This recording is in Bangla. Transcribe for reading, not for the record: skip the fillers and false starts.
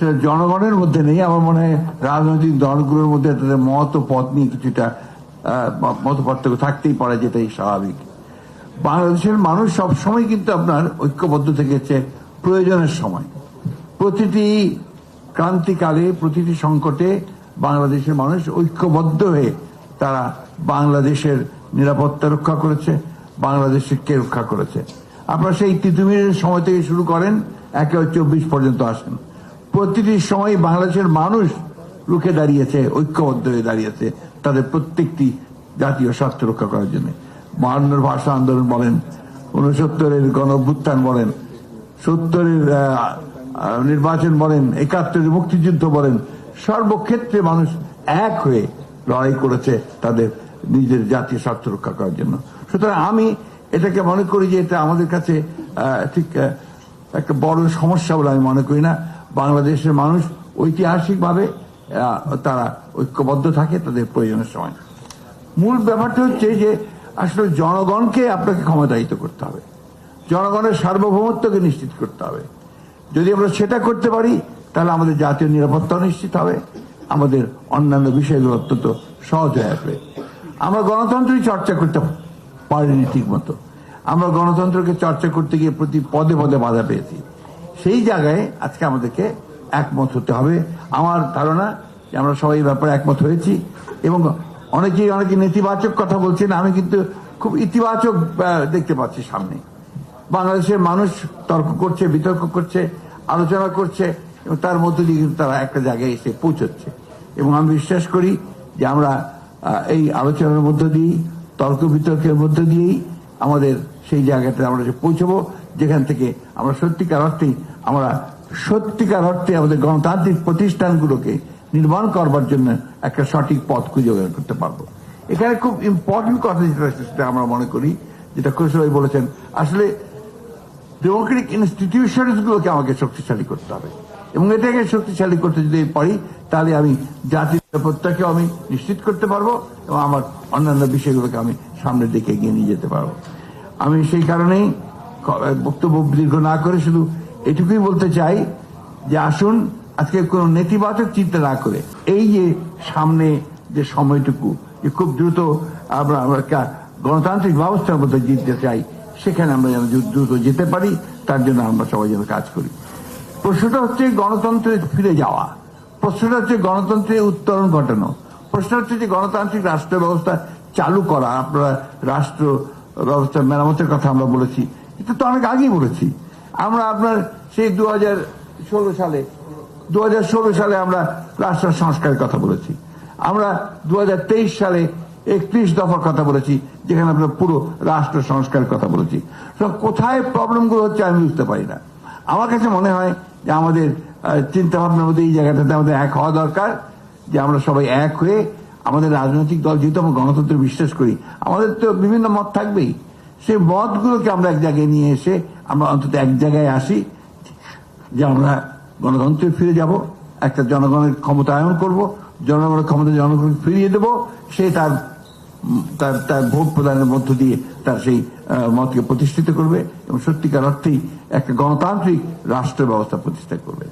সেটা জনগণের মধ্যে নেই। আমার মনে হয় রাজনৈতিক দলগুলোর মধ্যে তাদের মত ও পথ নিয়ে কিছুটা মত পার্থক্য থাকতেই পারে, যেটাই স্বাভাবিক। বাংলাদেশের মানুষ সবসময় কিন্তু আপনার ঐক্যবদ্ধ থেকেছে প্রয়োজনের সময়। প্রতিটি ক্রান্তিকালে, প্রতিটি সংকটে বাংলাদেশের মানুষ ঐক্যবদ্ধ হয়ে তারা বাংলাদেশের নিরাপত্তা রক্ষা করেছে, বাংলাদেশকে রক্ষা করেছে। আপনারা সেই তিতুমিরের সময় থেকে শুরু করেন, 1924 পর্যন্ত আসেন। প্রতিটি সময় বাংলাদেশের মানুষ রুখে দাঁড়িয়েছে, ঐক্যবদ্ধ হয়ে দাঁড়িয়েছে তাদের প্রত্যেকটি জাতীয় স্বার্থ রক্ষা করার জন্য। 52 ভাষা আন্দোলন বলেন, 69-এর গণঅভ্যুত্থান বলেন, 70-এর নির্বাচন বলেন, 71-এর মুক্তিযুদ্ধ বলেন, সর্বক্ষেত্রে মানুষ এক হয়ে লড়াই করেছে তাদের নিজের জাতীয় স্বার্থ রক্ষা করার জন্য। সুতরাং আমি এটাকে মনে করি যে এটা আমাদের কাছে ঠিক একটা বড় সমস্যা বলে আমি মনে করি না। বাংলাদেশের মানুষ ঐতিহাসিকভাবে তারা ঐক্যবদ্ধ থাকে তাদের প্রয়োজনের সময়। মূল ব্যাপারটা হচ্ছে যে আসলে জনগণকে আপনাকে ক্ষমতায়িত করতে হবে, জনগণের সার্বভৌমত্বকে নিশ্চিত করতে হবে। যদি আমরা সেটা করতে পারি তাহলে আমাদের জাতীয় নিরাপত্তা নিশ্চিত হবে, আমাদের অন্যান্য বিষয়গুলো অত্যন্ত সহজ হয়ে আসবে। আমরা গণতন্ত্রই চর্চা করতে পারিনি ঠিক মতো। আমরা গণতন্ত্রকে চর্চা করতে গিয়ে প্রতি পদে পদে বাধা পেয়েছি। সেই জায়গায় আজকে আমাদেরকে একমত হতে হবে। আমার ধারণা যে আমরা সবাই ব্যাপারে একমত হয়েছি এবং অনেকে নেতিবাচক কথা বলছেন, আমি কিন্তু খুব ইতিবাচক দেখতে পাচ্ছি সামনে। বাংলাদেশের মানুষ তর্ক করছে, বিতর্ক করছে, আলোচনা করছে এবং তার মধ্য দিয়ে কিন্তু তারা একটা জায়গায় এসে পৌঁছচ্ছে। এবং আমি বিশ্বাস করি যে আমরা এই আলোচনার মধ্য দিয়েই, তর্ক বিতর্কের মধ্য দিয়েই আমাদের সেই জায়গাতে আমরা পৌঁছবো যেখান থেকে আমরা সত্যিকার অর্থে আমাদের গণতান্ত্রিক প্রতিষ্ঠানগুলোকে নির্মাণ করবার জন্য একটা সঠিক পথ খুঁজে বের করতে পারবো। এখানে খুব ইম্পর্টেন্ট কথা যেটা আমরা মনে করি, যেটা কৌশল বলেছেন, আসলে ডেমোক্রেটিক ইনস্টিটিউশনস গুলোকে আমাকে শক্তিশালী করতে হবে এবং এটাকে শক্তিশালী করতে যদি পারি তাহলে আমি জাতীয় নিরাপত্তাকে আমি নিশ্চিত করতে পারবো এবং আমার অন্যান্য বিষয়গুলোকে আমি সামনের দিকে এগিয়ে নিয়ে যেতে পারবো। আমি সেই কারণেই বক্তব্য দীর্ঘ না করে শুধু এটুকুই বলতে চাই যে আসুন আজকে কোনো নেতিবাচক চিন্তা না করে এই যে সামনে যে সময়টুকু যে খুব দ্রুত আমরা গণতান্ত্রিক ব্যবস্থার মধ্যে জিততে চাই, সেখানে আমরা যেন দ্রুত যেতে পারি, তার জন্য আমরা সবাই যেন কাজ করি। প্রশ্নটা হচ্ছে গণতন্ত্রে ফিরে যাওয়া, প্রশ্নটা হচ্ছে গণতন্ত্রের উত্তরণ ঘটানো, প্রশ্ন হচ্ছে যে গণতান্ত্রিক রাষ্ট্র ব্যবস্থা চালু করা। আপনারা রাষ্ট্র ব্যবস্থা মেরামতের কথা আমরা বলেছি, এটা তো অনেক আগেই বলেছি। আমরা আপনার সেই 2016 সালে আমরা রাষ্ট্র সংস্কারের কথা বলেছি। আমরা 2023 সালে 31 দফার কথা বলেছি, যেখানে আমরা পুরো রাষ্ট্র সংস্কারের কথা বলেছি। কোথায় প্রবলেমগুলো হচ্ছে আমি বুঝতে পারি না। আমার কাছে মনে হয় যে আমাদের চিন্তা ভাবনার মধ্যে এই জায়গাটাতে আমাদের এক হওয়া দরকার, যে আমরা সবাই এক হয়ে আমাদের রাজনৈতিক দল, যেহেতু আমরা গণতন্ত্রে বিশ্বাস করি, আমাদের তো বিভিন্ন মত থাকবেই, সেই মতগুলোকে আমরা এক জায়গায় নিয়ে এসে আমরা অন্তত এক জায়গায় আসি যে আমরা গণতন্ত্রে ফিরে যাব, একটা জনগণের ক্ষমতায়ন করব, জনগণের ক্ষমতা জনগণকে ফিরিয়ে দেব, সে তার ভোট প্রদানের মধ্য দিয়ে তার সেই মতকে প্রতিষ্ঠিত করবে এবং সত্যিকার অর্থেই একটা গণতান্ত্রিক রাষ্ট্র ব্যবস্থা প্রতিষ্ঠা করবে।